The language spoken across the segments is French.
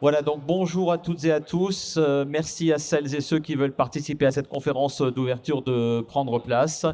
Voilà, donc bonjour à toutes et à tous. Merci à celles et ceux qui veulent participer à cette conférence d'ouverture de prendre place.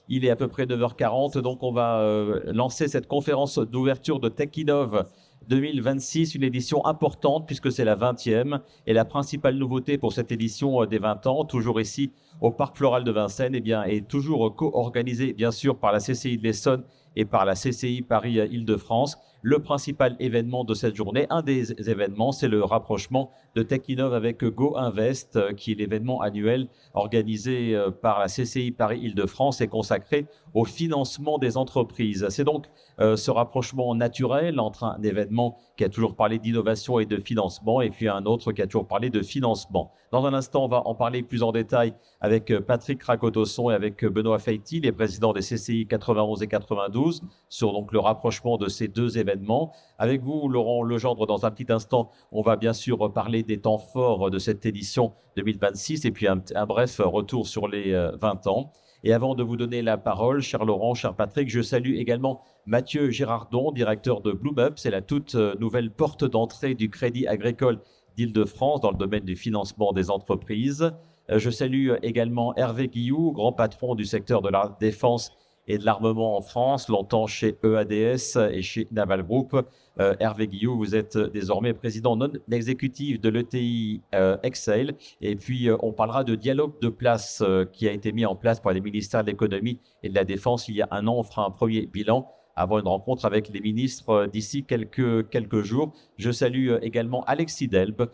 Il est à peu près 9h40, donc on va lancer cette conférence d'ouverture de TechInnov 2026, une édition importante puisque c'est la 20e. Et la principale nouveauté pour cette édition des 20 ans, toujours ici au Parc Floral de Vincennes, eh bien, est toujours co-organisée bien sûr par la CCI de l'Essonne et par la CCI Paris-Île-de-France. Le principal événement de cette journée, un des événements, c'est le rapprochement de TechInnov avec GoInvest, qui est l'événement annuel organisé par la CCI Paris-Île-de-France et consacré au financement des entreprises. C'est donc ce rapprochement naturel entre un événement qui a toujours parlé d'innovation et de financement et puis un autre qui a toujours parlé de financement. Dans un instant, on va en parler plus en détail avec Patrick Racotosson et avec Benoît Feiti, les présidents des CCI 91 et 92, sur donc le rapprochement de ces deux événements. Avec vous, Laurent Legendre, dans un petit instant, on va bien sûr parler des temps forts de cette édition 2026 et puis un bref retour sur les 20 ans. Et avant de vous donner la parole, cher Laurent, cher Patrick, je salue également Mathieu Girardon, directeur de BloomUp. C'est la toute nouvelle porte d'entrée du Crédit Agricole d'Île-de-France dans le domaine du financement des entreprises. Je salue également Hervé Guilloux, grand patron du secteur de la défense et de l'armement en France, longtemps chez EADS et chez Naval Group. Hervé Guilloux, vous êtes désormais président non exécutif de l'ETI Excel. Et puis, on parlera de dialogue de place qui a été mis en place par les ministères de l'économie et de la défense il y a un an. On fera un premier bilan avant une rencontre avec les ministres d'ici quelques jours. Je salue également Alexis Delbe,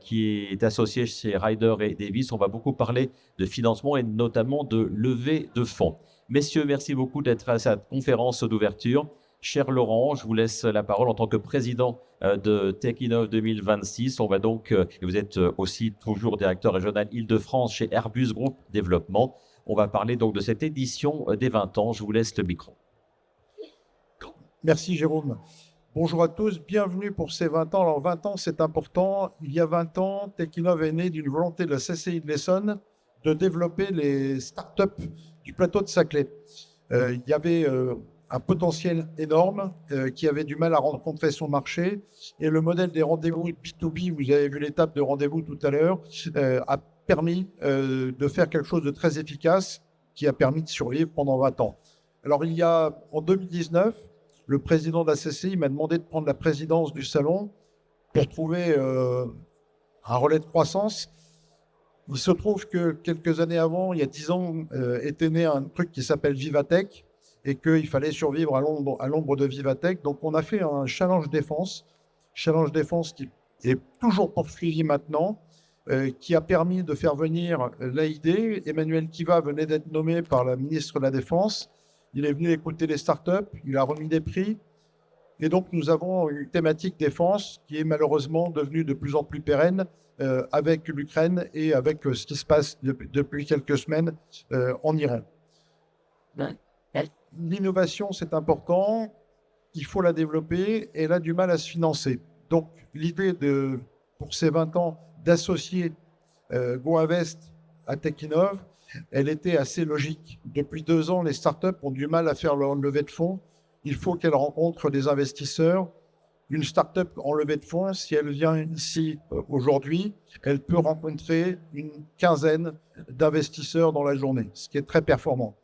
qui est associé chez Ryder et Davis. On va beaucoup parler de financement et notamment de levée de fonds. Messieurs, merci beaucoup d'être à cette conférence d'ouverture. Cher Laurent, je vous laisse la parole en tant que président de TechInnov 2026. On va donc, vous êtes aussi toujours directeur régional Île-de-France chez Airbus Group Développement. On va parler donc de cette édition des 20 ans. Je vous laisse le micro. Merci Jérôme. Bonjour à tous, bienvenue pour ces 20 ans. Alors 20 ans, c'est important. Il y a 20 ans, TechInnov est né d'une volonté de la CCI de l'Essonne de développer les startups du plateau de Saclay. Il y avait un potentiel énorme qui avait du mal à rencontrer son marché. Et le modèle des rendez-vous B2B, vous avez vu l'étape de rendez-vous tout à l'heure, a permis de faire quelque chose de très efficace qui a permis de survivre pendant 20 ans. Alors il y a, en 2019, le président de la CCI m'a demandé de prendre la présidence du salon pour trouver un relais de croissance. Il se trouve que quelques années avant, il y a 10 ans, était né un truc qui s'appelle Vivatech et qu'il fallait survivre à l'ombre de Vivatech. Donc on a fait un challenge défense qui est toujours poursuivi maintenant, qui a permis de faire venir l'AID. Emmanuel Kiva venait d'être nommé par la ministre de la Défense. Il est venu écouter les startups, il a remis des prix. Et donc, nous avons une thématique défense qui est malheureusement devenue de plus en plus pérenne avec l'Ukraine et avec ce qui se passe depuis quelques semaines en Iran. L'innovation, c'est important. Il faut la développer et elle a du mal à se financer. Donc, l'idée pour ces 20 ans d'associer GoInvest à TechInnov, elle était assez logique. Depuis 2 ans, les startups ont du mal à faire leur levée de fonds. Il faut qu'elles rencontrent des investisseurs. Une startup en levée de fonds, si elle vient ici aujourd'hui, elle peut rencontrer une quinzaine d'investisseurs dans la journée, ce qui est très performant.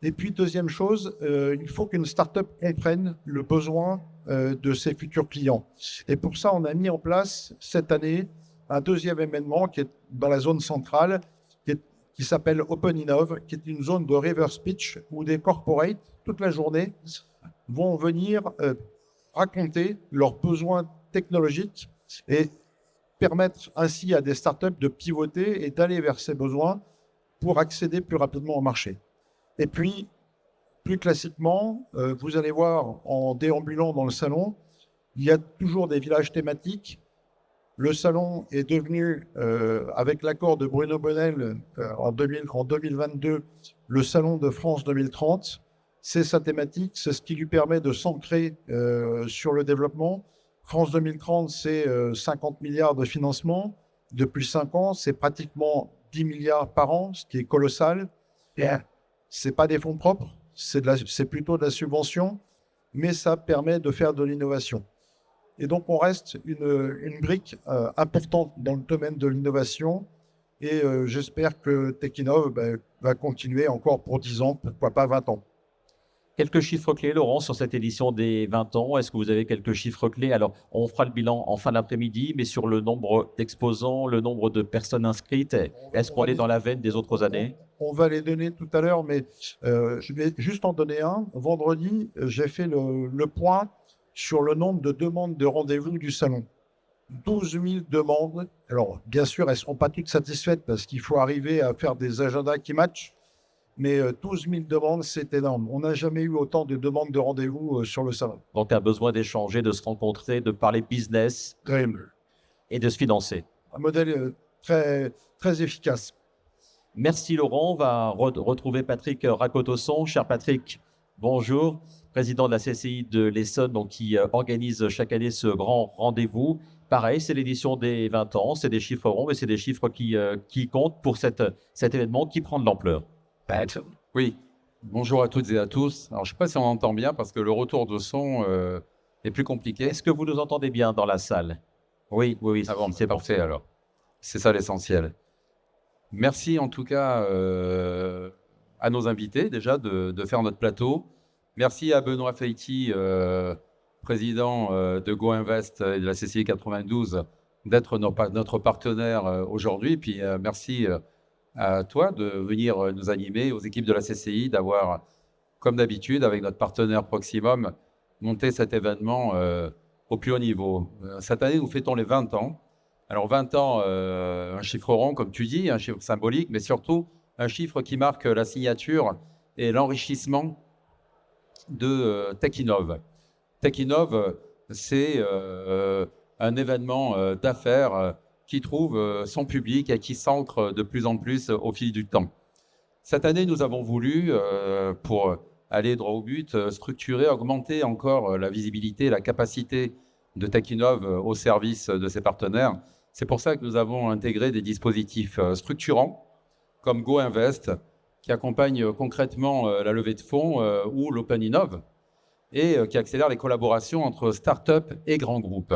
Et puis, deuxième chose, il faut qu'une startup comprenne le besoin de ses futurs clients. Et pour ça, on a mis en place cette année un deuxième événement qui est dans la zone centrale, qui s'appelle OpenInnov, qui est une zone de reverse pitch où des corporates, toute la journée, vont venir raconter leurs besoins technologiques et permettre ainsi à des startups de pivoter et d'aller vers ces besoins pour accéder plus rapidement au marché. Et puis, plus classiquement, vous allez voir en déambulant dans le salon, il y a toujours des villages thématiques. Le salon est devenu, avec l'accord de Bruno Bonnel en 2022, le salon de France 2030. C'est sa thématique, c'est ce qui lui permet de s'ancrer sur le développement. France 2030, c'est 50 milliards de financement. Depuis 5 ans, c'est pratiquement 10 milliards par an, ce qui est colossal. Ce n'est pas des fonds propres, c'est plutôt de la subvention, mais ça permet de faire de l'innovation. Et donc, on reste une brique importante dans le domaine de l'innovation. Et j'espère que Techinov va continuer encore pour 10 ans, pourquoi pas 20 ans. Quelques chiffres clés, Laurent, sur cette édition des 20 ans. Est-ce que vous avez quelques chiffres clés? Alors, on fera le bilan en fin d'après-midi, mais sur le nombre d'exposants, le nombre de personnes inscrites, est-ce qu'on est dans la veine des autres années? On va les donner tout à l'heure, mais je vais juste en donner un. Vendredi, j'ai fait le point sur le nombre de demandes de rendez-vous du salon. 12 000 demandes. Alors, bien sûr, elles ne seront pas toutes satisfaites parce qu'il faut arriver à faire des agendas qui matchent. Mais 12 000 demandes, c'est énorme. On n'a jamais eu autant de demandes de rendez-vous sur le salon. Donc, un besoin d'échanger, de se rencontrer, de parler business et de se financer. Un modèle très, très efficace. Merci Laurent. On va retrouver Patrick Racotosson. Cher Patrick, bonjour. Président de la CCI de l'Essonne, donc, qui organise chaque année ce grand rendez-vous. Pareil, c'est l'édition des 20 ans. C'est des chiffres ronds, mais c'est des chiffres qui comptent pour cet événement qui prend de l'ampleur. Oui, bonjour à toutes et à tous. Alors, je ne sais pas si on entend bien parce que le retour de son est plus compliqué. Est-ce que vous nous entendez bien dans la salle? Oui, Ah bon, c'est parfait alors. C'est ça l'essentiel. Merci en tout cas à nos invités déjà de faire notre plateau. Merci à Benoît Feiti, président de GoInvest et de la CCI 92, d'être notre partenaire aujourd'hui. Puis merci à toi de venir nous animer, aux équipes de la CCI, d'avoir, comme d'habitude, avec notre partenaire Proximum, monté cet événement au plus haut niveau. Cette année, nous fêtons les 20 ans. Alors 20 ans, un chiffre rond, comme tu dis, un chiffre symbolique, mais surtout un chiffre qui marque la signature et l'enrichissement de Techinov. Techinov, c'est un événement d'affaires qui trouve son public et qui s'ancre de plus en plus au fil du temps. Cette année, nous avons voulu, pour aller droit au but, structurer, augmenter encore la visibilité, la capacité de Techinov au service de ses partenaires. C'est pour ça que nous avons intégré des dispositifs structurants comme GoInvest, qui accompagne concrètement la levée de fonds, ou l'Open Innov, et qui accélère les collaborations entre start-up et grands groupes.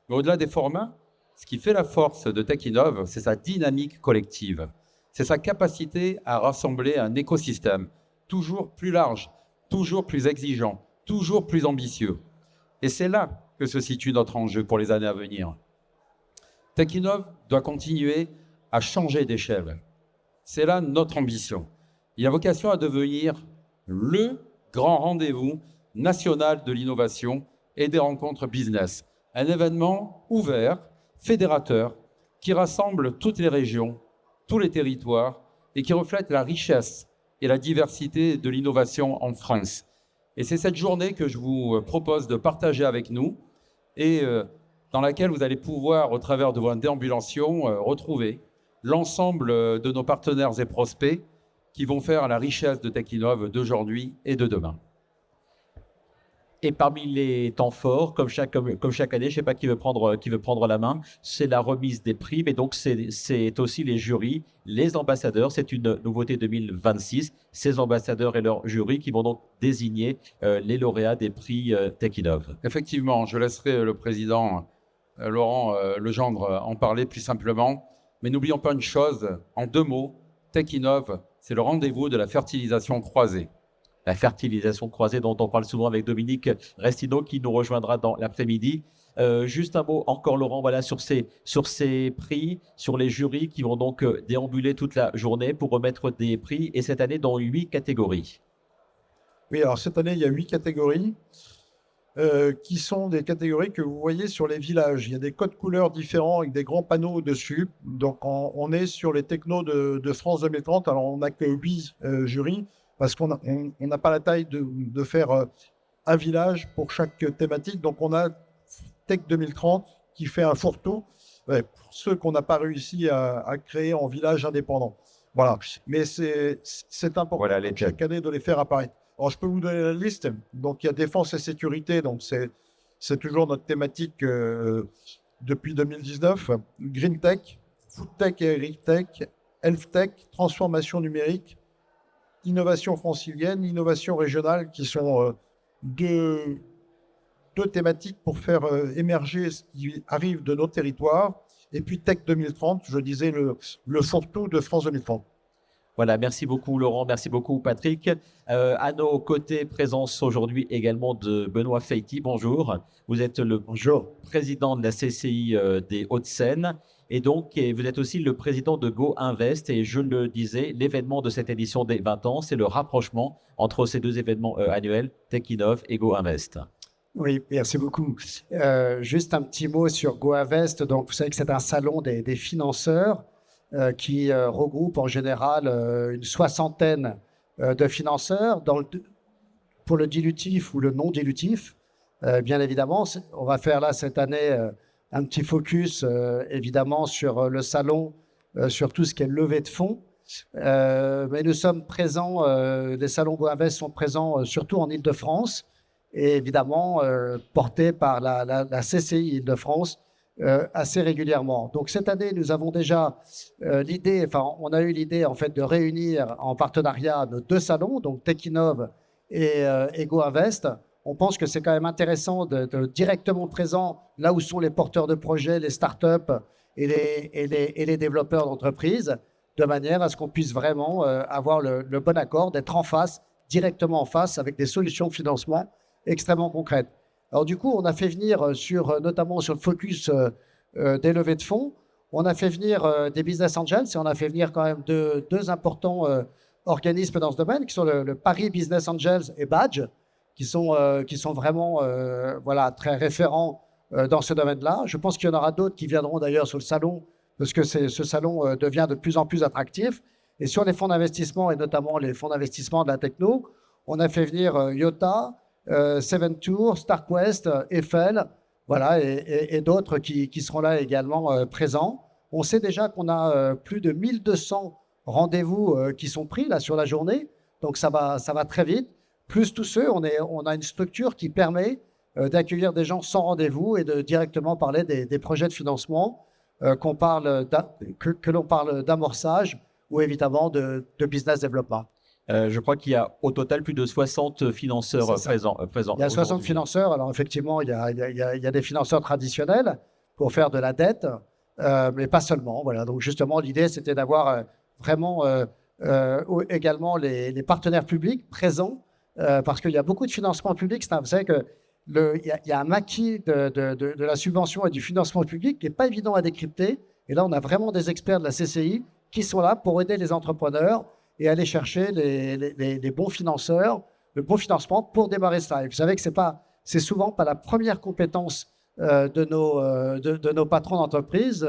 Mais au-delà des formats, ce qui fait la force de Techinov, c'est sa dynamique collective. C'est sa capacité à rassembler un écosystème toujours plus large, toujours plus exigeant, toujours plus ambitieux. Et c'est là que se situe notre enjeu pour les années à venir. Techinov doit continuer à changer d'échelle. C'est là notre ambition. Il a vocation à devenir le grand rendez-vous national de l'innovation et des rencontres business. Un événement ouvert, fédérateur, qui rassemble toutes les régions, tous les territoires et qui reflète la richesse et la diversité de l'innovation en France. Et c'est cette journée que je vous propose de partager avec nous et dans laquelle vous allez pouvoir, au travers de vos déambulations, retrouver l'ensemble de nos partenaires et prospects qui vont faire la richesse de Techinov d'aujourd'hui et de demain. Et parmi les temps forts, comme chaque année, je ne sais pas qui veut prendre la main, c'est la remise des prix, mais donc c'est aussi les jurys, les ambassadeurs. C'est une nouveauté 2026. Ces ambassadeurs et leurs jurys qui vont donc désigner les lauréats des prix Techinov. Effectivement, je laisserai le président Laurent Legendre en parler plus simplement. Mais n'oublions pas une chose, en 2 mots, Techinov, c'est le rendez-vous de la fertilisation croisée. La fertilisation croisée dont on parle souvent avec Dominique Restineau qui nous rejoindra dans l'après-midi. Juste un mot encore, Laurent, voilà, sur ces prix, sur les jurys qui vont donc déambuler toute la journée pour remettre des prix, et cette année dans 8 catégories. Oui, alors cette année, il y a 8 catégories qui sont des catégories que vous voyez sur les villages. Il y a des codes couleurs différents avec des grands panneaux dessus. Donc, on est sur les technos de France 2030. Alors, on n'a que 8 jurys, parce qu'on n'a pas la taille de faire un village pour chaque thématique. Donc, on a Tech 2030 qui fait un fourre-tout pour ceux qu'on n'a pas réussi à créer en village indépendant. Voilà. Mais c'est important, voilà, chaque année de les faire apparaître. Alors, je peux vous donner la liste. Donc, il y a défense et sécurité. Donc, c'est toujours notre thématique depuis 2019. Green Tech, Food Tech et Agri-Tech, Health Tech, transformation numérique, innovation francilienne, innovation régionale, qui sont deux 2 thématiques pour faire émerger ce qui arrive de nos territoires. Et puis Tech 2030, je disais le fourre-tout de France 2030. Voilà, merci beaucoup Laurent, merci beaucoup Patrick. À nos côtés, présence aujourd'hui également de Benoît Feiti. Bonjour, vous êtes le président de la CCI des Hauts-de-Seine et donc vous êtes aussi le président de Go Invest. Et je le disais, l'événement de cette édition des 20 ans, c'est le rapprochement entre ces 2 événements annuels, Tech Innov et Go Invest. Oui, merci beaucoup. Juste un petit mot sur Go Invest. Donc, vous savez que c'est un salon des financeurs qui regroupe en général une soixantaine de financeurs pour le dilutif ou le non dilutif. Bien évidemment, on va faire là cette année un petit focus évidemment sur le salon, sur tout ce qui est levée de fonds. Mais nous sommes présents, les salons Go Invest sont présents surtout en Île-de-France et évidemment portés par la CCI Île-de-France assez régulièrement. Donc cette année, nous avons déjà on a eu l'idée en fait de réunir en partenariat nos 2 salons, donc Tech Innov et Go Invest. On pense que c'est quand même intéressant de directement présent là où sont les porteurs de projets, les startups et les développeurs d'entreprises, de manière à ce qu'on puisse vraiment avoir le bon accord, d'être directement en face avec des solutions de financement extrêmement concrètes. Alors du coup, on a fait venir notamment sur le focus des levées de fonds, on a fait venir des business angels et on a fait venir quand même deux importants organismes dans ce domaine qui sont le Paris Business Angels et Badge, qui sont vraiment très référents dans ce domaine-là. Je pense qu'il y en aura d'autres qui viendront d'ailleurs sur le salon parce que ce salon devient de plus en plus attractif. Et sur les fonds d'investissement et notamment les fonds d'investissement de la techno, on a fait venir Yota, Seven Tours, StarQuest, Eiffel, voilà, et d'autres qui seront là également présents. On sait déjà qu'on a plus de 1200 rendez-vous qui sont pris là sur la journée, donc ça va très vite. Plus tous ceux, on a une structure qui permet d'accueillir des gens sans rendez-vous et de directement parler des projets de financement, que l'on parle d'amorçage ou évidemment de business development. Je crois qu'il y a au total plus de 60 financeurs présents. Il y a 60 financeurs. Alors effectivement, il y a des financeurs traditionnels pour faire de la dette, mais pas seulement. Voilà. Donc justement, l'idée, c'était d'avoir vraiment également les partenaires publics présents, parce qu'il y a beaucoup de financement public. Vous savez qu'il y a un maquis de la subvention et du financement public qui n'est pas évident à décrypter. Et là, on a vraiment des experts de la CCI qui sont là pour aider les entrepreneurs et aller chercher les bons financeurs, le bon financement pour démarrer cela. Et vous savez que c'est souvent pas la première compétence de nos patrons d'entreprise.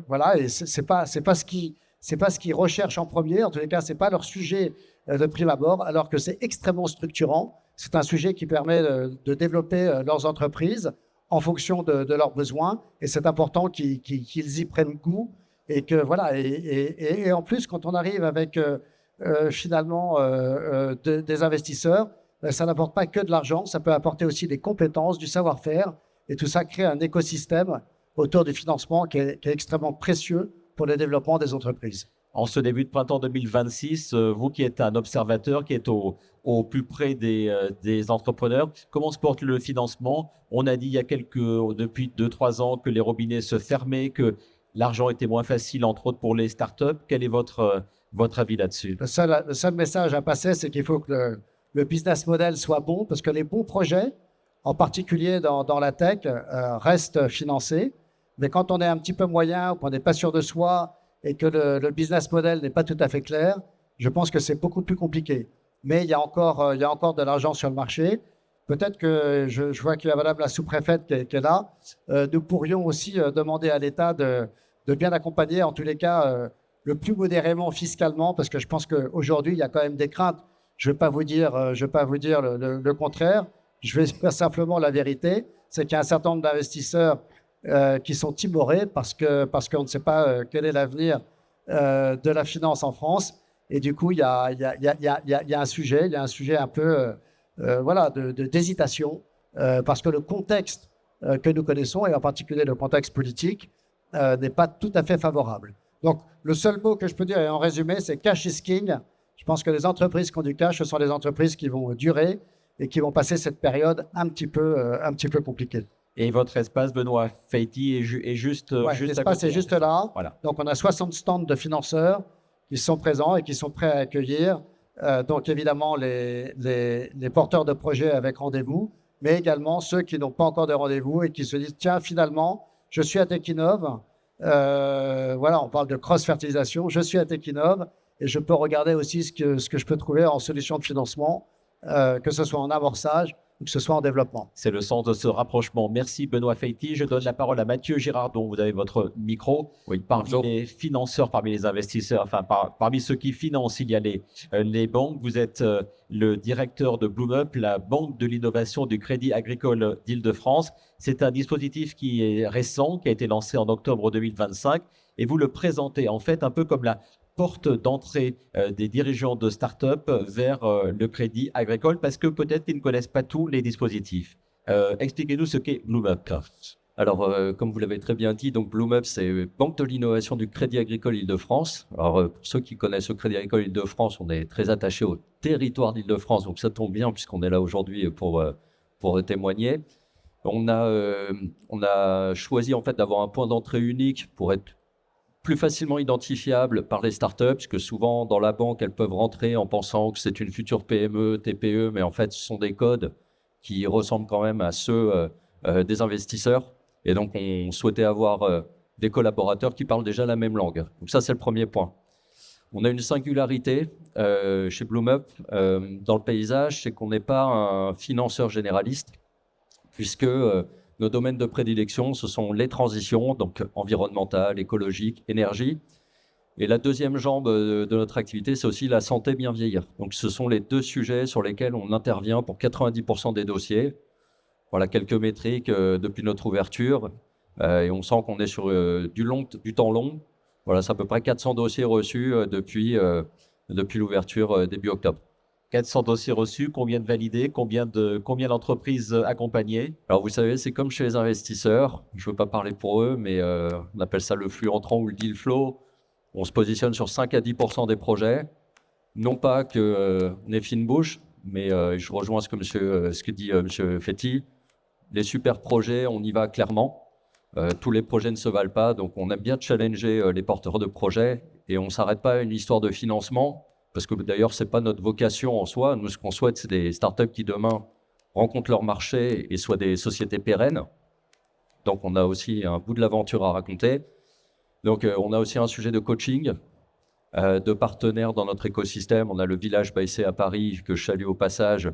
Voilà, et c'est pas ce qu'ils recherchent en premier. En tous les cas, c'est pas leur sujet de prime abord, alors que c'est extrêmement structurant. C'est un sujet qui permet de développer leurs entreprises en fonction de leurs besoins, et c'est important qu'ils y prennent goût. Et que voilà, et en plus, quand on arrive avec finalement des investisseurs, ça n'apporte pas que de l'argent, ça peut apporter aussi des compétences, du savoir-faire, et tout ça crée un écosystème autour du financement qui est extrêmement précieux pour le développement des entreprises. En ce début de printemps 2026, vous qui êtes un observateur, qui êtes au plus près des entrepreneurs, comment se porte le financement? On a dit depuis 2-3 ans que les robinets se fermaient, que l'argent était moins facile, entre autres, pour les startups. Quel est votre avis là-dessus? Le seul message à passer, c'est qu'il faut que le business model soit bon, parce que les bons projets, en particulier dans la tech, restent financés. Mais quand on est un petit peu moyen, qu'on n'est pas sûr de soi et que le business model n'est pas tout à fait clair, je pense que c'est beaucoup plus compliqué. Mais il y a encore de l'argent sur le marché. Peut-être que je vois qu'il y a Madame la sous-préfète qui est là. Nous pourrions aussi demander à l'État de bien accompagner, en tous les cas, le plus modérément fiscalement, parce que je pense qu'aujourd'hui, il y a quand même des craintes. Je ne vais pas vous dire le contraire. Je vais dire simplement la vérité. C'est qu'il y a un certain nombre d'investisseurs qui sont timorés parce qu'on ne sait pas quel est l'avenir de la finance en France. Et du coup, il y a un sujet un peu d'hésitation parce que le contexte que nous connaissons, et en particulier le contexte politique, n'est pas tout à fait favorable. Donc, le seul mot que je peux dire, et en résumé, c'est cash is king. Je pense que les entreprises qui ont du cash, ce sont les entreprises qui vont durer et qui vont passer cette période un petit peu compliquée. Et votre espace, Benoît Feiti, est juste, Ouais, juste à l'espace côté. est juste là. Voilà. Donc, on a 60 stands de financeurs qui sont présents et qui sont prêts à accueillir. Donc, évidemment, les porteurs de projets avec rendez-vous, mais également ceux qui n'ont pas encore de rendez-vous et qui se disent, tiens, finalement, je suis à Techinov. Voilà, on parle de cross-fertilisation. Je suis à Techinov et je peux regarder aussi ce que je peux trouver en solution de financement, que ce soit en amorçage ou que ce soit en développement. C'est le sens de ce rapprochement. Merci Benoît Feiti. Je donne la parole à Mathieu Girardon. Vous avez votre micro. Oui, Parmi bonjour. les financeurs, parmi les investisseurs, enfin parmi ceux qui financent, il y a les banques. Vous êtes le directeur de BloomUp, la banque de l'innovation du Crédit Agricole d'Île-de-France. C'est un dispositif qui est récent, qui a été lancé en octobre 2025 et vous le présentez en fait un peu comme la porte d'entrée des dirigeants de start-up vers le crédit agricole parce que peut-être qu'ils ne connaissent pas tous les dispositifs. Expliquez-nous ce qu'est BloomUp. Alors, comme vous l'avez très bien dit, donc BloomUp, c'est Banque de l'innovation du Crédit Agricole Île-de-France. Alors, pour ceux qui connaissent le Crédit Agricole Île-de-France, on est très attaché au territoire d'Île-de-France, donc ça tombe bien puisqu'on est là aujourd'hui pour témoigner. On a choisi en fait d'avoir un point d'entrée unique pour être plus facilement identifiable par les startups, puisque souvent dans la banque, elles peuvent rentrer en pensant que c'est une future PME, TPE, mais en fait, ce sont des codes qui ressemblent quand même à ceux des investisseurs. Et donc, on souhaitait avoir des collaborateurs qui parlent déjà la même langue. Donc ça, c'est le premier point. On a une singularité chez BloomUp dans le paysage, c'est qu'on n'est pas un financeur généraliste, puisque nos domaines de prédilection, ce sont les transitions, donc environnementales, écologiques, énergie. Et la deuxième jambe de notre activité, c'est aussi la santé bien vieillir. Donc ce sont les deux sujets sur lesquels on intervient pour 90% des dossiers. Voilà quelques métriques depuis notre ouverture. Et on sent qu'on est sur du temps long. Voilà, c'est à peu près 400 dossiers reçus depuis l'ouverture début octobre. 400 dossiers reçus, combien de validés, combien d'entreprises accompagnées? Alors vous savez, c'est comme chez les investisseurs, je ne veux pas parler pour eux, mais on appelle ça le flux entrant ou le deal flow. On se positionne sur 5 à 10% des projets. Non pas qu'on ait fine bouche, mais je rejoins ce que dit M. Fetti. Les super projets, on y va clairement. Tous les projets ne se valent pas, donc on aime bien challenger les porteurs de projets et on ne s'arrête pas à une histoire de financement. Parce que d'ailleurs, ce n'est pas notre vocation en soi. Nous, ce qu'on souhaite, c'est des startups qui, demain, rencontrent leur marché et soient des sociétés pérennes. Donc, on a aussi un bout de l'aventure à raconter. Donc, on a aussi un sujet de coaching, de partenaires dans notre écosystème. On a le Village Baissé à Paris, que je salue au passage,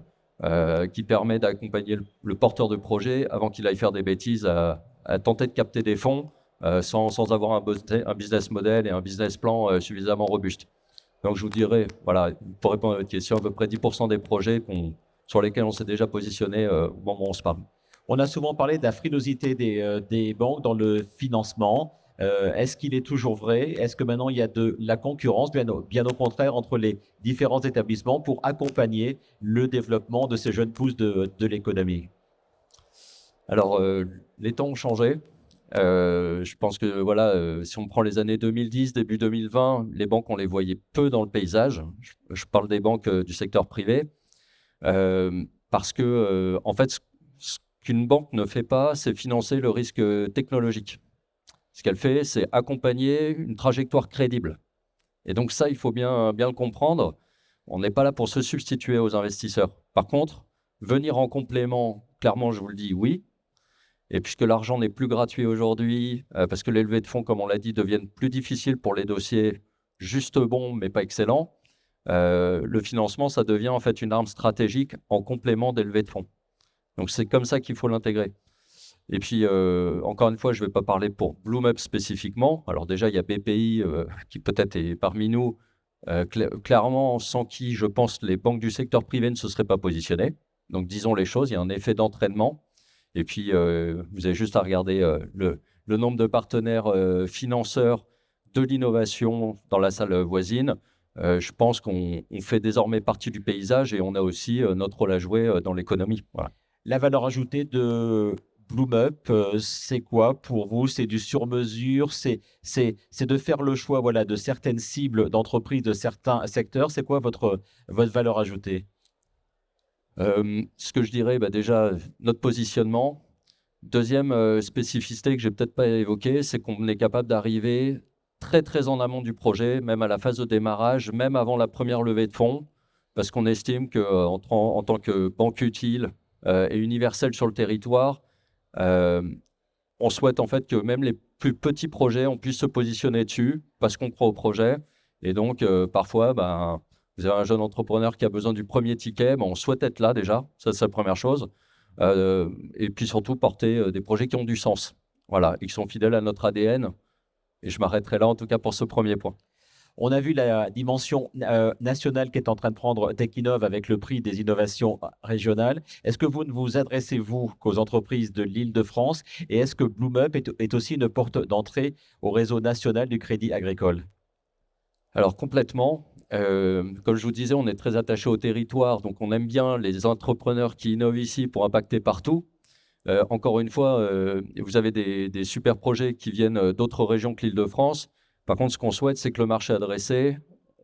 qui permet d'accompagner le porteur de projet avant qu'il aille faire des bêtises, à tenter de capter des fonds sans avoir un business model et un business plan suffisamment robuste. Donc, je vous dirais, voilà, pour répondre à votre question, à peu près 10% des projets sur lesquels on s'est déjà positionné au moment où on se parle. On a souvent parlé de la frilosité des banques dans le financement. Est-ce qu'il est toujours vrai? Est-ce que maintenant, il y a de la concurrence, bien au contraire, entre les différents établissements pour accompagner le développement de ces jeunes pousses de l'économie? Alors, les temps ont changé. Je pense que voilà, si on prend les années 2010, début 2020, les banques, on les voyait peu dans le paysage. Je parle des banques du secteur privé. Parce que, en fait, ce qu'une banque ne fait pas, c'est financer le risque technologique. Ce qu'elle fait, c'est accompagner une trajectoire crédible. Et donc ça, il faut bien le comprendre. On n'est pas là pour se substituer aux investisseurs. Par contre, venir en complément, clairement, je vous le dis, oui. Et puisque l'argent n'est plus gratuit aujourd'hui, parce que les levées de fonds, comme on l'a dit, deviennent plus difficiles pour les dossiers juste bons, mais pas excellents, le financement, ça devient en fait une arme stratégique en complément des levées de fonds. Donc c'est comme ça qu'il faut l'intégrer. Et puis, encore une fois, je ne vais pas parler pour BloomUp spécifiquement. Alors déjà, il y a BPI qui peut-être est parmi nous, clairement, sans qui, je pense, les banques du secteur privé ne se seraient pas positionnées. Donc disons les choses, il y a un effet d'entraînement. Et puis, vous avez juste à regarder le nombre de partenaires financeurs de l'innovation dans la salle voisine. Je pense qu'on fait désormais partie du paysage et on a aussi notre rôle à jouer dans l'économie. Voilà. La valeur ajoutée de BloomUp, c'est quoi pour vous? C'est du sur-mesure, c'est de faire le choix voilà, de certaines cibles d'entreprises, de certains secteurs. C'est quoi votre valeur ajoutée? Ce que je dirais, déjà, notre positionnement. Deuxième spécificité que je n'ai peut-être pas évoquée, c'est qu'on est capable d'arriver très, très en amont du projet, même à la phase de démarrage, même avant la première levée de fonds, parce qu'on estime en tant que banque utile et universelle sur le territoire, on souhaite en fait que même les plus petits projets, on puisse se positionner dessus, parce qu'on croit au projet. Et donc, parfois, vous avez un jeune entrepreneur qui a besoin du premier ticket, on souhaite être là déjà, ça c'est la première chose. Et puis surtout porter des projets qui ont du sens, voilà, et qui sont fidèles à notre ADN. Et je m'arrêterai là en tout cas pour ce premier point. On a vu la dimension nationale qui est en train de prendre Techinov avec le prix des innovations régionales. Est-ce que vous ne vous adressez-vous qu'aux entreprises de l'Île-de-France et est-ce que BloomUp est aussi une porte d'entrée au réseau national du crédit agricole? Alors complètement. Comme je vous disais, on est très attaché au territoire, donc on aime bien les entrepreneurs qui innovent ici pour impacter partout. Encore une fois, vous avez des super projets qui viennent d'autres régions que l'Île-de-France. Par contre, ce qu'on souhaite, c'est que le marché adressé,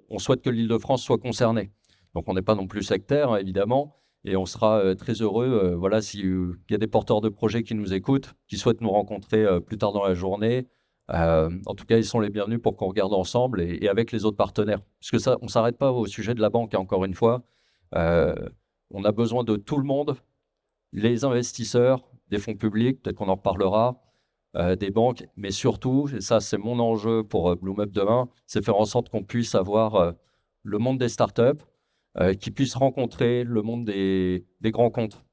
on souhaite que l'Île-de-France soit concernée. Donc on n'est pas non plus sectaire, hein, évidemment, et on sera très heureux voilà, s'il y a des porteurs de projets qui nous écoutent, qui souhaitent nous rencontrer plus tard dans la journée. En tout cas, ils sont les bienvenus pour qu'on regarde ensemble et avec les autres partenaires. Parce que ça, on ne s'arrête pas au sujet de la banque, hein, encore une fois. On a besoin de tout le monde, les investisseurs, des fonds publics, peut-être qu'on en reparlera, des banques, mais surtout, et ça c'est mon enjeu pour BloomUp demain, c'est faire en sorte qu'on puisse avoir le monde des startups, qui puisse rencontrer le monde des grands comptes.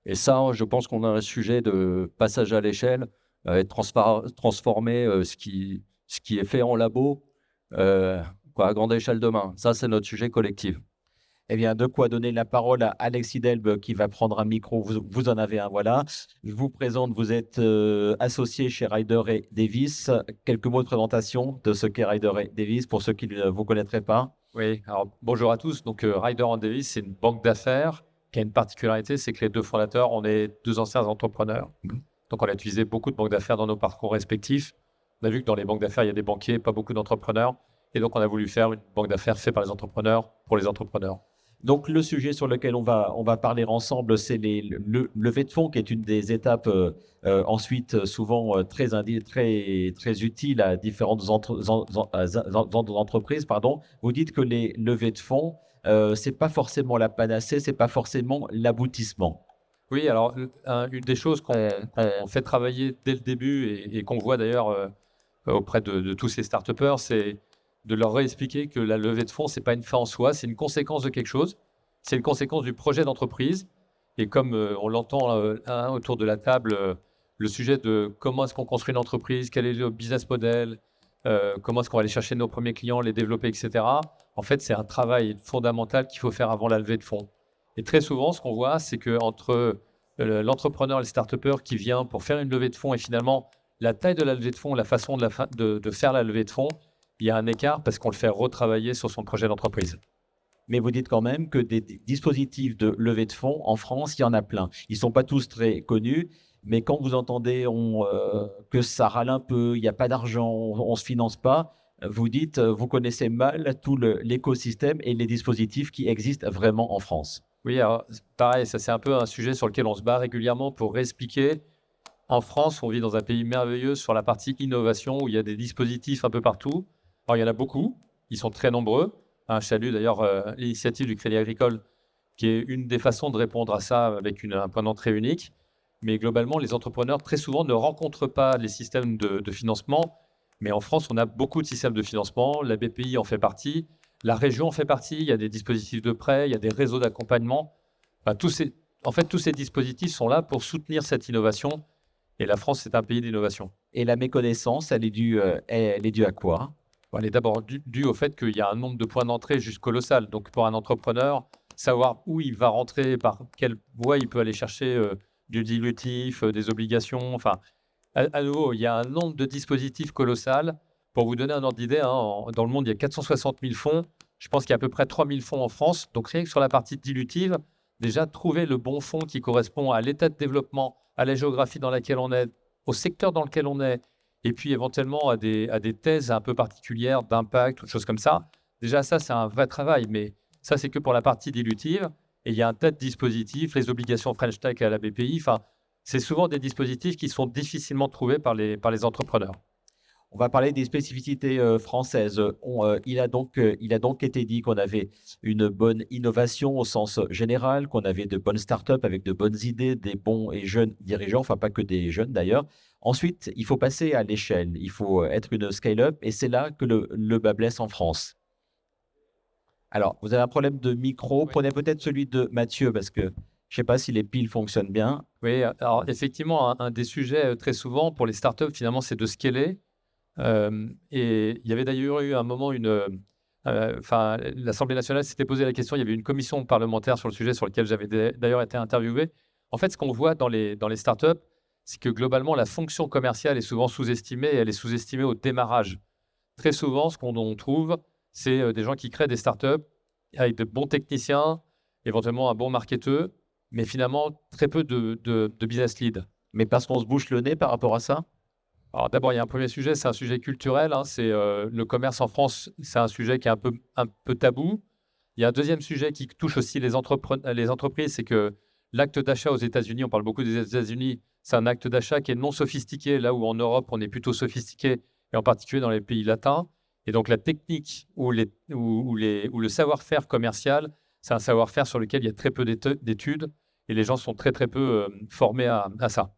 Et ça, je pense qu'on a un sujet de passage à l'échelle, et de transformer ce qui est fait en labo à grande échelle demain. Ça, c'est notre sujet collectif. Eh bien, de quoi donner la parole à Alexis Delbe qui va prendre un micro. Vous en avez un, voilà. Je vous présente, vous êtes associé chez Ryder et Davis. Quelques mots de présentation de ce qu'est Ryder et Davis pour ceux qui ne vous connaîtraient pas. Oui, alors bonjour à tous. Donc Ryder and Davis, c'est une banque d'affaires qui a une particularité, c'est que les deux fondateurs, on est deux anciens entrepreneurs. Donc on a utilisé beaucoup de banques d'affaires dans nos parcours respectifs. On a vu que dans les banques d'affaires, il y a des banquiers, pas beaucoup d'entrepreneurs. Et donc on a voulu faire une banque d'affaires faite par les entrepreneurs pour les entrepreneurs. Donc, le sujet sur lequel on va parler ensemble, c'est le levée de fonds, qui est une des étapes ensuite souvent très utiles à différentes entreprises. Pardon. Vous dites que les levées de fonds, c'est pas forcément la panacée, c'est pas forcément l'aboutissement. Oui, alors une des choses qu'on fait travailler dès le début et qu'on voit d'ailleurs auprès de tous ces start-upers, c'est de leur réexpliquer que la levée de fonds, ce n'est pas une fin en soi, c'est une conséquence de quelque chose. C'est une conséquence du projet d'entreprise. Et comme on l'entend autour de la table, le sujet de comment est-ce qu'on construit une entreprise, quel est le business model, comment est-ce qu'on va aller chercher nos premiers clients, les développer, etc. En fait, c'est un travail fondamental qu'il faut faire avant la levée de fonds. Et très souvent, ce qu'on voit, c'est qu'entre l'entrepreneur et le start-upper qui vient pour faire une levée de fonds et finalement la taille de la levée de fonds, la façon de faire la levée de fonds, il y a un écart parce qu'on le fait retravailler sur son projet d'entreprise. Mais vous dites quand même que des dispositifs de levée de fonds, en France, il y en a plein. Ils ne sont pas tous très connus, mais quand vous entendez que ça râle un peu, il n'y a pas d'argent, on ne se finance pas, vous dites, vous connaissez mal tout l'écosystème et les dispositifs qui existent vraiment en France. Oui, alors pareil, ça c'est un peu un sujet sur lequel on se bat régulièrement pour réexpliquer. En France, on vit dans un pays merveilleux sur la partie innovation où il y a des dispositifs un peu partout. Alors, il y en a beaucoup, ils sont très nombreux. Je salue d'ailleurs l'initiative du Crédit Agricole, qui est une des façons de répondre à ça avec un point d'entrée unique. Mais globalement, les entrepreneurs, très souvent, ne rencontrent pas les systèmes de financement. Mais en France, on a beaucoup de systèmes de financement. La BPI en fait partie, la région en fait partie. Il y a des dispositifs de prêt, il y a des réseaux d'accompagnement. Enfin, tous ces dispositifs sont là pour soutenir cette innovation. Et la France, c'est un pays d'innovation. Et la méconnaissance, elle est due à quoi ? Elle est d'abord due au fait qu'il y a un nombre de points d'entrée juste colossal. Donc, pour un entrepreneur, savoir où il va rentrer, par quelle voie il peut aller chercher du dilutif, des obligations. Enfin, à nouveau, il y a un nombre de dispositifs colossal. Pour vous donner un ordre d'idée, dans le monde, il y a 460 000 fonds. Je pense qu'il y a à peu près 3 000 fonds en France. Donc, rien que sur la partie dilutive, déjà, trouver le bon fonds qui correspond à l'état de développement, à la géographie dans laquelle on est, au secteur dans lequel on est, et puis éventuellement à des thèses un peu particulières d'impact ou de choses comme ça. Déjà, ça, c'est un vrai travail, mais ça, c'est que pour la partie dilutive. Et il y a un tas de dispositifs, les obligations French Tech à la BPI. Enfin, c'est souvent des dispositifs qui sont difficilement trouvés par les entrepreneurs. On va parler des spécificités françaises. Il a donc été dit qu'on avait une bonne innovation au sens général, qu'on avait de bonnes startups avec de bonnes idées, des bons et jeunes dirigeants, enfin pas que des jeunes d'ailleurs. Ensuite, il faut passer à l'échelle, il faut être une scale-up et c'est là que le bas blesse en France. Alors, vous avez un problème de micro, prenez peut-être celui de Mathieu parce que je ne sais pas si les piles fonctionnent bien. Oui, alors effectivement, un des sujets très souvent pour les startups, finalement, c'est de scaler. Et il y avait d'ailleurs eu un moment l'Assemblée nationale s'était posé la question, il y avait une commission parlementaire sur le sujet sur lequel j'avais d'ailleurs été interviewé. En fait, ce qu'on voit dans les startups, c'est que globalement, la fonction commerciale est souvent sous-estimée et elle est sous-estimée au démarrage. Très souvent, ce qu'on trouve, c'est des gens qui créent des startups avec de bons techniciens, éventuellement un bon marketeur, mais finalement très peu de business lead. Mais parce qu'on se bouche le nez par rapport à ça? Alors d'abord, il y a un premier sujet, c'est un sujet culturel. C'est le commerce en France, c'est un sujet qui est un peu tabou. Il y a un deuxième sujet qui touche aussi les entreprises, c'est que l'acte d'achat aux États-Unis, on parle beaucoup des États-Unis, c'est un acte d'achat qui est non sophistiqué, là où en Europe, on est plutôt sophistiqué, et en particulier dans les pays latins. Et donc la technique ou le savoir-faire commercial, c'est un savoir-faire sur lequel il y a très peu d'études, et les gens sont très très peu formés à ça.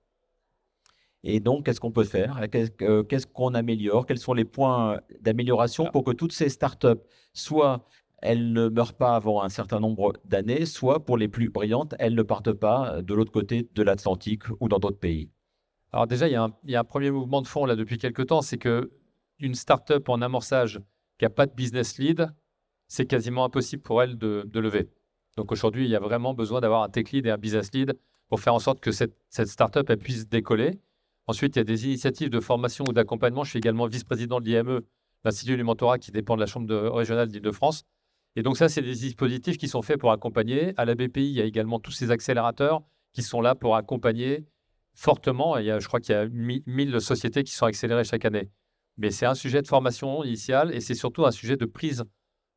Et donc, qu'est-ce qu'on peut faire? Qu'est-ce qu'on améliore? Quels sont les points d'amélioration pour que toutes ces startups, soit elles ne meurent pas avant un certain nombre d'années, soit pour les plus brillantes, elles ne partent pas de l'autre côté de l'Atlantique ou dans d'autres pays? Alors déjà, il y a un premier mouvement de fond là depuis quelques temps, c'est qu'une startup en amorçage qui n'a pas de business lead, c'est quasiment impossible pour elle de lever. Donc aujourd'hui, il y a vraiment besoin d'avoir un tech lead et un business lead pour faire en sorte que cette startup elle puisse décoller. Ensuite, il y a des initiatives de formation ou d'accompagnement. Je suis également vice-président de l'IME, l'Institut du mentorat, qui dépend de la Chambre régionale d'Île-de-France. Et donc ça, c'est des dispositifs qui sont faits pour accompagner. À la BPI, il y a également tous ces accélérateurs qui sont là pour accompagner fortement. Je crois qu'il y a 1000 sociétés qui sont accélérées chaque année. Mais c'est un sujet de formation initiale et c'est surtout un sujet de prise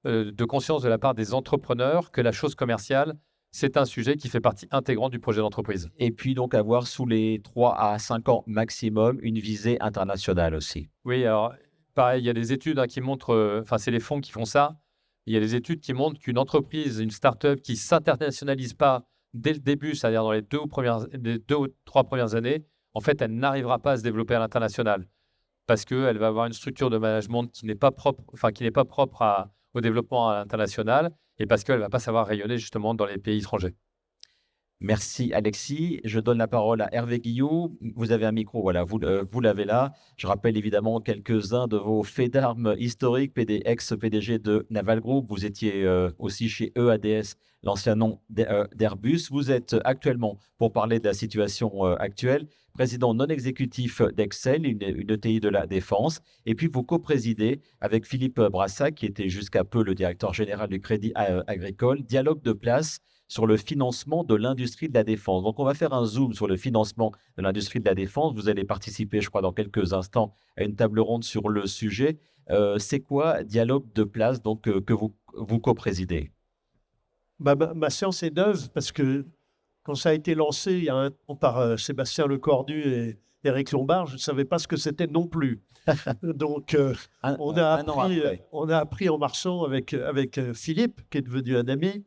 de conscience de la part des entrepreneurs que la chose commerciale, c'est un sujet qui fait partie intégrante du projet d'entreprise. Et puis donc avoir sous les 3 à 5 ans maximum une visée internationale aussi. Oui, alors pareil, il y a des études qui montrent, c'est les fonds qui font ça, il y a des études qui montrent qu'une entreprise, une start-up qui ne s'internationalise pas dès le début, c'est-à-dire dans les 2 ou 3 premières années, en fait, elle n'arrivera pas à se développer à l'international parce qu'elle va avoir une structure de management qui n'est pas propre, au développement à l'international et parce qu'elle ne va pas savoir rayonner justement dans les pays étrangers. Merci Alexis. Je donne la parole à Hervé Guillou. Vous avez un micro, voilà, vous l'avez là. Je rappelle évidemment quelques-uns de vos faits d'armes historiques, ex-PDG de Naval Group. Vous étiez aussi chez EADS, l'ancien nom d'Airbus. Vous êtes actuellement, pour parler de la situation actuelle, président non exécutif d'Excel, une ETI de la Défense. Et puis vous co-présidez avec Philippe Brassac, qui était jusqu'à peu le directeur général du Crédit Agricole, Dialogue de place sur le financement de l'industrie de la défense. Donc, on va faire un zoom sur le financement de l'industrie de la défense. Vous allez participer, je crois, dans quelques instants à une table ronde sur le sujet. C'est quoi Dialogue de place donc, que vous co-présidez? Ma séance est neuve parce que quand ça a été lancé il y a un temps par Sébastien Lecornu et Éric Lombard, je ne savais pas ce que c'était non plus. Donc, on a appris en marchant avec Philippe, qui est devenu un ami.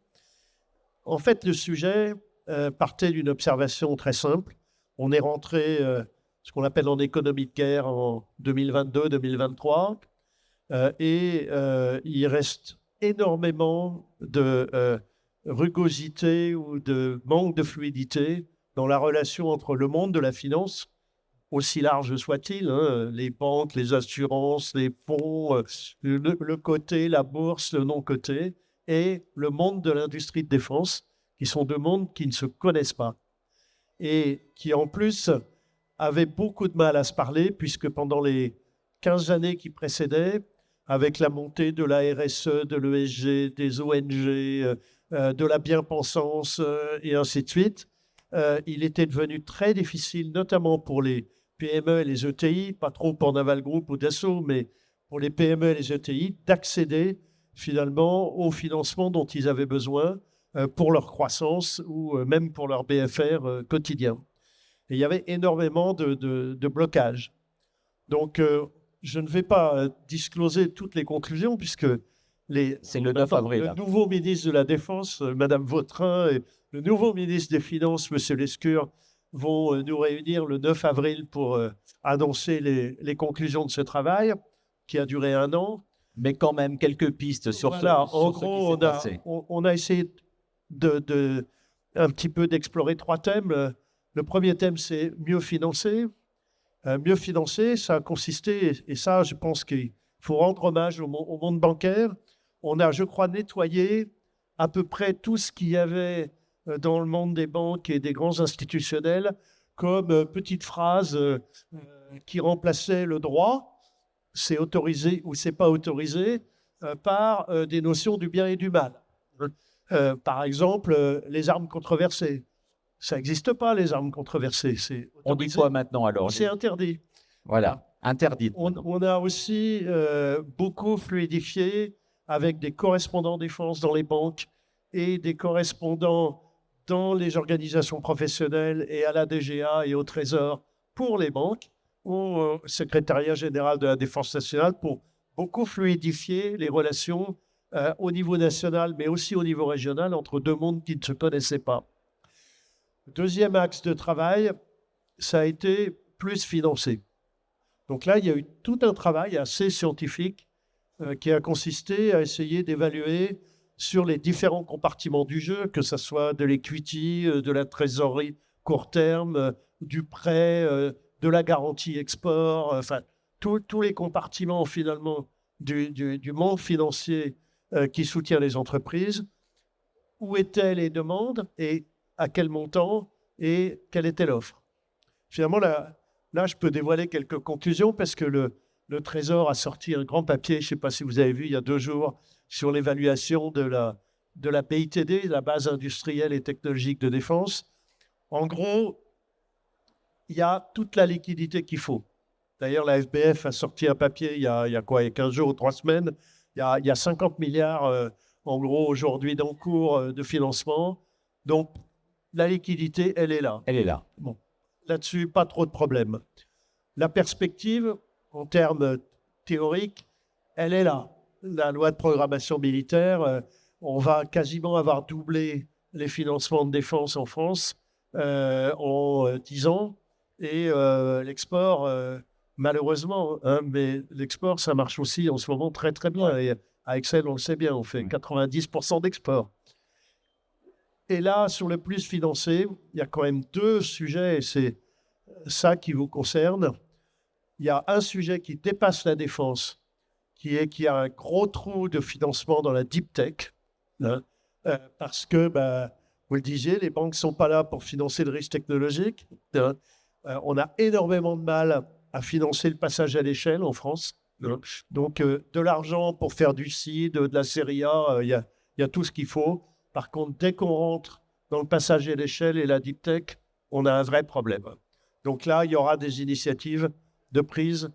En fait, le sujet partait d'une observation très simple. On est rentré, ce qu'on appelle en économie de guerre, en 2022-2023, et il reste énormément de rugosité ou de manque de fluidité dans la relation entre le monde de la finance, aussi large soit-il, les banques, les assurances, les fonds, le coté, la bourse, le non-coté, et le monde de l'industrie de défense, qui sont deux mondes qui ne se connaissent pas et qui, en plus, avaient beaucoup de mal à se parler, puisque pendant les 15 années qui précédaient, avec la montée de la RSE, de l'ESG, des ONG, de la bien-pensance et ainsi de suite, il était devenu très difficile, notamment pour les PME et les ETI, pas trop pour Naval Group ou Dassault, mais pour les PME et les ETI, d'accéder finalement au financement dont ils avaient besoin pour leur croissance ou même pour leur BFR quotidien. Et il y avait énormément de blocages. Donc, je ne vais pas discloser toutes les conclusions puisque C'est le 9 avril. le nouveau ministre de la Défense, Madame Vautrin, et le nouveau ministre des Finances, Monsieur Lescure, vont nous réunir le 9 avril pour annoncer les conclusions de ce travail qui a duré 1 an. Mais quand même, quelques pistes sur Voilà, ce, en sur ce qui gros, s'est passé. on a essayé un petit peu d'explorer 3 thèmes. Le premier thème, c'est mieux financer. Mieux financer, ça a consisté, et ça, je pense qu'il faut rendre hommage au monde bancaire. On a, je crois, nettoyé à peu près tout ce qu'il y avait dans le monde des banques et des grands institutionnels comme petites phrases qui remplaçaient le droit, c'est autorisé ou c'est pas autorisé, par des notions du bien et du mal. Par exemple, les armes controversées. Ça n'existe pas, les armes controversées. On dit quoi maintenant alors? C'est interdit. Voilà, interdit. On a aussi beaucoup fluidifié avec des correspondants défense dans les banques et des correspondants dans les organisations professionnelles et à la DGA et au Trésor pour les banques, au secrétariat général de la Défense nationale pour beaucoup fluidifier les relations au niveau national, mais aussi au niveau régional entre 2 mondes qui ne se connaissaient pas. Deuxième axe de travail, ça a été plus financé. Donc là, il y a eu tout un travail assez scientifique qui a consisté à essayer d'évaluer sur les différents compartiments du jeu, que ce soit de l'equity, de la trésorerie court terme, du prêt, de la garantie export, enfin, tous les compartiments finalement du monde financier qui soutient les entreprises. Où étaient les demandes et à quel montant et quelle était l'offre. Finalement, là, je peux dévoiler quelques conclusions parce que le Trésor a sorti un grand papier, je ne sais pas si vous avez vu, il y a 2 jours, sur l'évaluation de la BITD, la base industrielle et technologique de défense. En gros, il y a toute la liquidité qu'il faut. D'ailleurs, la FBF a sorti un papier il y a 15 jours ou 3 semaines. Il y a 50 milliards, en gros, aujourd'hui d'encours de financement. Donc, la liquidité, elle est là. Elle est là. Bon, là-dessus, pas trop de problèmes. La perspective, en termes théoriques, elle est là. La loi de programmation militaire, on va quasiment avoir doublé les financements de défense en France en 10 ans. Et l'export, malheureusement, mais l'export, ça marche aussi en ce moment très, très bien. Et à Excel, on le sait bien, on fait 90% d'export. Et là, sur le plus financé, il y a quand même 2 sujets, et c'est ça qui vous concerne. Il y a un sujet qui dépasse la défense, qui est qu'il y a un gros trou de financement dans la deep tech, hein, parce que, vous le disiez, les banques ne sont pas là pour financer le risque technologique. Hein. On a énormément de mal à financer le passage à l'échelle en France. Hein. Donc, de l'argent pour faire du seed, de la série A, il y a tout ce qu'il faut. Par contre, dès qu'on rentre dans le passage à l'échelle et la deep tech, on a un vrai problème. Donc là, il y aura des initiatives de prise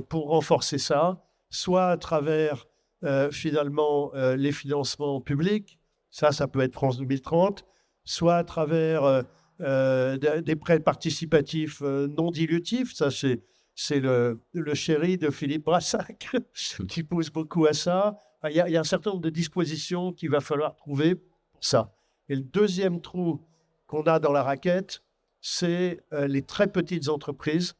pour renforcer ça, soit à travers finalement les financements publics, ça peut être France 2030, soit à travers des prêts participatifs non dilutifs, ça c'est le chéri de Philippe Brassac qui pousse beaucoup à ça. Il y a un certain nombre de dispositions qu'il va falloir trouver pour ça. Et le deuxième trou qu'on a dans la raquette, c'est les très petites entreprises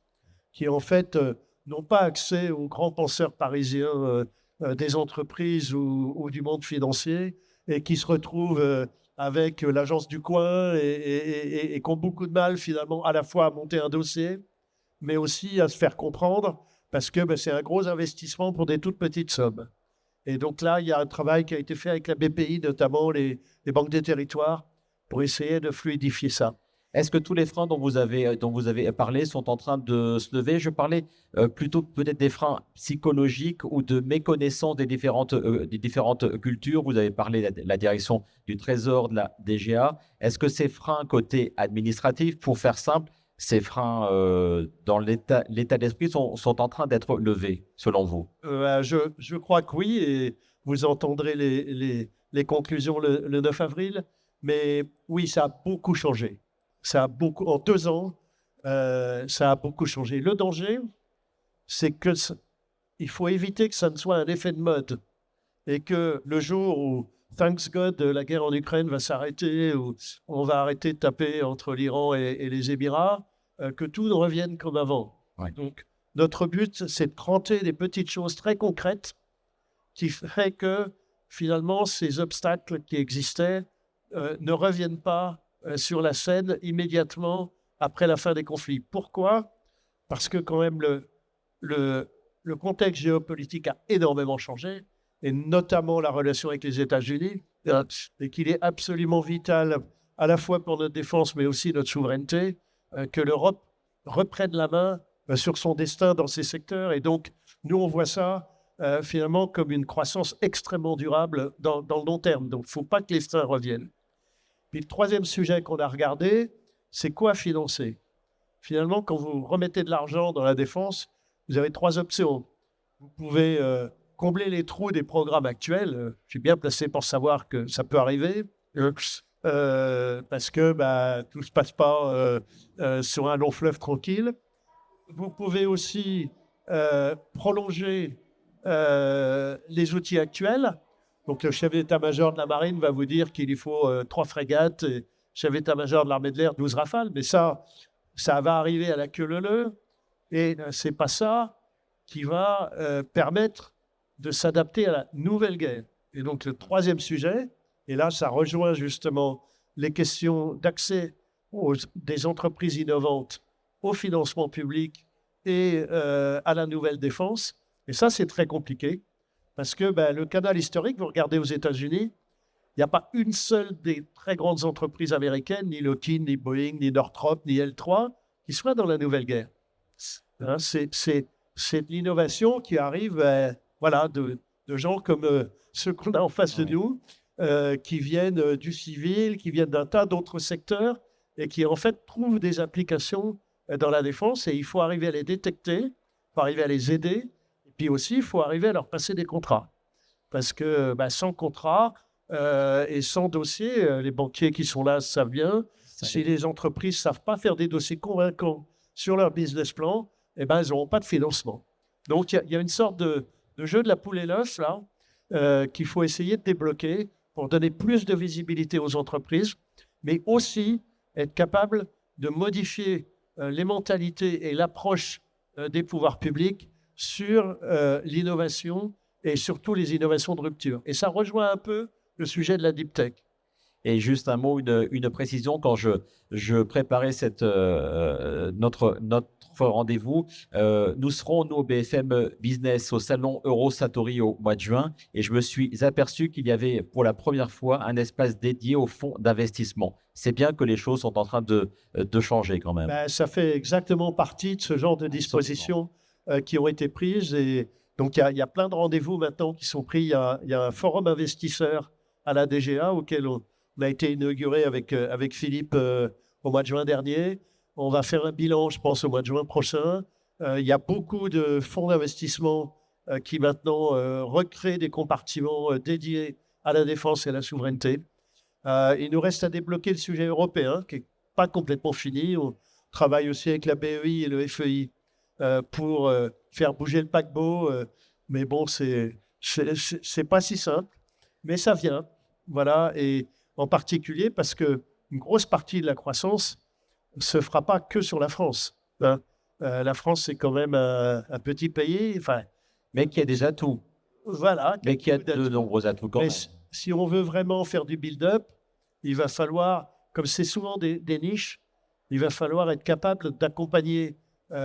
qui, en fait, n'ont pas accès aux grands penseurs parisiens des entreprises ou du monde financier et qui se retrouvent avec l'agence du coin et qui ont beaucoup de mal, finalement, à la fois à monter un dossier, mais aussi à se faire comprendre parce que c'est un gros investissement pour des toutes petites sommes. Et donc là, il y a un travail qui a été fait avec la BPI, notamment les banques des territoires, pour essayer de fluidifier ça. Est-ce que tous les freins dont vous avez parlé sont en train de se lever? Je parlais plutôt peut-être des freins psychologiques ou de méconnaissance des différentes cultures. Vous avez parlé de la direction du Trésor, de la DGA. Est-ce que ces freins côté administratif, pour faire simple, ces freins dans l'état d'esprit sont en train d'être levés, selon vous? Je crois que oui, et vous entendrez les conclusions le 9 avril. Mais oui, ça a beaucoup changé. En 2 ans, ça a beaucoup changé. Le danger, c'est que il faut éviter que ça ne soit un effet de mode et que le jour où, thanks God, la guerre en Ukraine va s'arrêter, ou on va arrêter de taper entre l'Iran et les Émirats, que tout ne revienne comme avant. Ouais. Donc, notre but, c'est de cranter des petites choses très concrètes qui feraient que, finalement, ces obstacles qui existaient ne reviennent pas sur la scène immédiatement après la fin des conflits. Pourquoi ? Parce que quand même, le contexte géopolitique a énormément changé, et notamment la relation avec les États-Unis, et qu'il est absolument vital, à la fois pour notre défense, mais aussi notre souveraineté, que l'Europe reprenne la main sur son destin dans ces secteurs. Et donc, nous, on voit ça finalement comme une croissance extrêmement durable dans le long terme. Donc, il ne faut pas que les freins reviennent. Puis le troisième sujet qu'on a regardé, c'est quoi financer ? Finalement, quand vous remettez de l'argent dans la défense, vous avez 3 options. Vous pouvez combler les trous des programmes actuels. Je suis bien placé pour savoir que ça peut arriver, parce que tout ne se passe pas sur un long fleuve tranquille. Vous pouvez aussi prolonger les outils actuels. Donc, le chef d'état-major de la marine va vous dire qu'il lui faut 3 frégates, et le chef d'état-major de l'armée de l'air, 12 rafales. Mais ça va arriver à la queue leu-leu. Et ce n'est pas ça qui va permettre de s'adapter à la nouvelle guerre. Et donc, le troisième sujet, et là, ça rejoint justement les questions d'accès des entreprises innovantes au financement public et à la nouvelle défense. Et ça, c'est très compliqué, parce que le canal historique, vous regardez aux États-Unis, il n'y a pas une seule des très grandes entreprises américaines, ni Lockheed, ni Boeing, ni Northrop, ni L3, qui soit dans la nouvelle guerre. Hein, c'est de l'innovation qui arrive de gens comme ceux qu'on a en face de nous, qui viennent du civil, qui viennent d'un tas d'autres secteurs, et qui en fait trouvent des applications dans la défense, et il faut arriver à les détecter, il faut arriver à les aider, et puis aussi il faut arriver à leur passer des contrats. Parce que sans contrat et sans dossier, les banquiers qui sont là savent bien, si les entreprises ne savent pas faire des dossiers convaincants sur leur business plan, elles n'auront pas de financement. Donc il y a une sorte de jeu de la poule et l'œuf là, qu'il faut essayer de débloquer pour donner plus de visibilité aux entreprises, mais aussi être capable de modifier les mentalités et l'approche des pouvoirs publics sur l'innovation et surtout les innovations de rupture. Et ça rejoint un peu le sujet de la deep tech. Et juste un mot, une précision, quand je préparais notre rendez-vous, nous serons, nous, au BFM Business, au salon Eurosatori au mois de juin, et je me suis aperçu qu'il y avait pour la première fois un espace dédié aux fonds d'investissement. C'est bien que les choses sont en train de changer quand même. Ça fait exactement partie de ce genre de dispositions qui ont été prises. Et donc, il y a plein de rendez-vous maintenant qui sont pris. Il y a un forum investisseur à la DGA auquel on a été inauguré avec Philippe au mois de juin dernier. On va faire un bilan, je pense, au mois de juin prochain. Il y a beaucoup de fonds d'investissement qui maintenant recréent des compartiments dédiés à la défense et à la souveraineté. Il nous reste à débloquer le sujet européen, qui n'est pas complètement fini. On travaille aussi avec la BEI et le FEI pour faire bouger le paquebot. Mais bon, c'est pas si simple. Mais ça vient. Voilà. Et en particulier parce qu'une grosse partie de la croissance ne se fera pas que sur la France. Hein. La France, c'est quand même un petit pays, mais qui a des atouts. Voilà. Mais qui a de nombreux atouts quand même. Si on veut vraiment faire du build-up, il va falloir, comme c'est souvent des niches, il va falloir être capable d'accompagner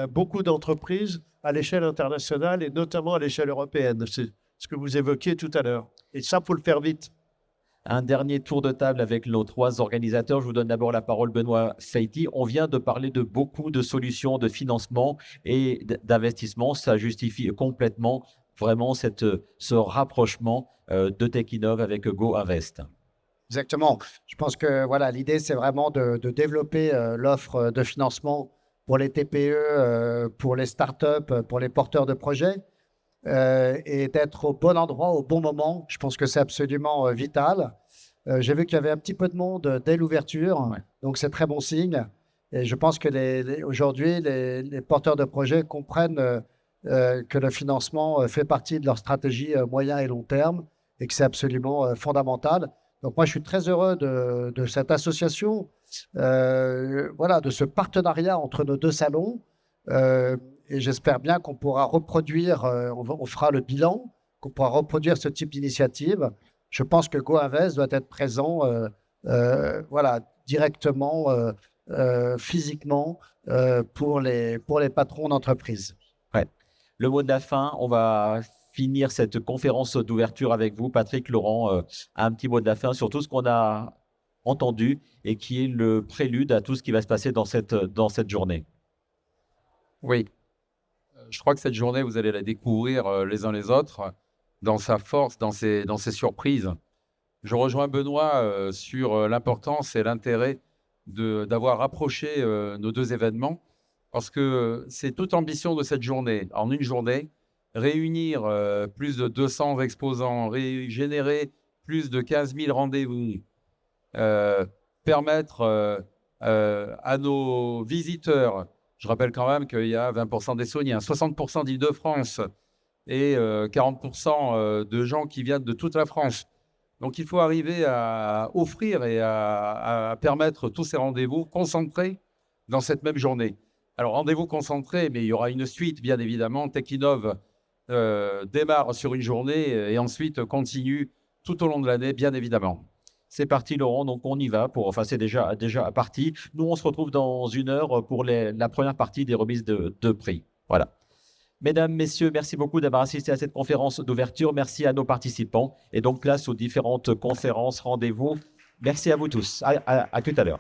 beaucoup d'entreprises à l'échelle internationale et notamment à l'échelle européenne. C'est ce que vous évoquiez tout à l'heure. Et ça, il faut le faire vite. Un dernier tour de table avec nos 3 organisateurs. Je vous donne d'abord la parole, Benoît Feiti. On vient de parler de beaucoup de solutions de financement et d'investissement. Ça justifie complètement vraiment ce rapprochement de TechInnov avec GoInvest. Exactement. Je pense que l'idée, c'est vraiment de développer l'offre de financement pour les TPE, pour les startups, pour les porteurs de projets. Et d'être au bon endroit, au bon moment. Je pense que c'est absolument vital. J'ai vu qu'il y avait un petit peu de monde dès l'ouverture, Ouais. donc c'est très bon signe. Et je pense que aujourd'hui, les porteurs de projets comprennent que le financement fait partie de leur stratégie moyen et long terme et que c'est absolument fondamental. Donc moi, je suis très heureux de cette association, voilà, de ce partenariat entre nos deux salons. Et j'espère bien qu'on pourra reproduire, on fera le bilan, qu'on pourra reproduire ce type d'initiative. Je pense que GoInvest doit être présent voilà, directement, physiquement, pour les patrons d'entreprise. Le mot de la fin, on va finir cette conférence d'ouverture avec vous. Patrick, Laurent, un petit mot de la fin sur tout ce qu'on a entendu et qui est le prélude à tout ce qui va se passer dans cette journée. Oui, je crois que cette journée, vous allez la découvrir les uns les autres, dans sa force, dans ses surprises. Je rejoins Benoît sur l'importance et l'intérêt d'avoir rapproché nos deux événements, parce que c'est toute l'ambition de cette journée. En une journée, réunir plus de 200 exposants, générer plus de 15 000 rendez-vous, permettre à nos visiteurs, je rappelle quand même qu'il y a 20% d'Essonniens, 60% d'Île-de-France et 40% de gens qui viennent de toute la France. Donc, il faut arriver à offrir et à permettre tous ces rendez-vous concentrés dans cette même journée. Alors, rendez-vous concentrés, mais il y aura une suite, bien évidemment. Techinnov démarre sur une journée et ensuite continue tout au long de l'année, bien évidemment. C'est parti, Laurent. Donc, on y va. Enfin, c'est déjà parti. Nous, on se retrouve dans 1 heure pour la première partie des remises de prix. Voilà. Mesdames, Messieurs, merci beaucoup d'avoir assisté à cette conférence d'ouverture. Merci à nos participants. Et donc, place aux différentes conférences, rendez-vous. Merci à vous tous. À tout à l'heure.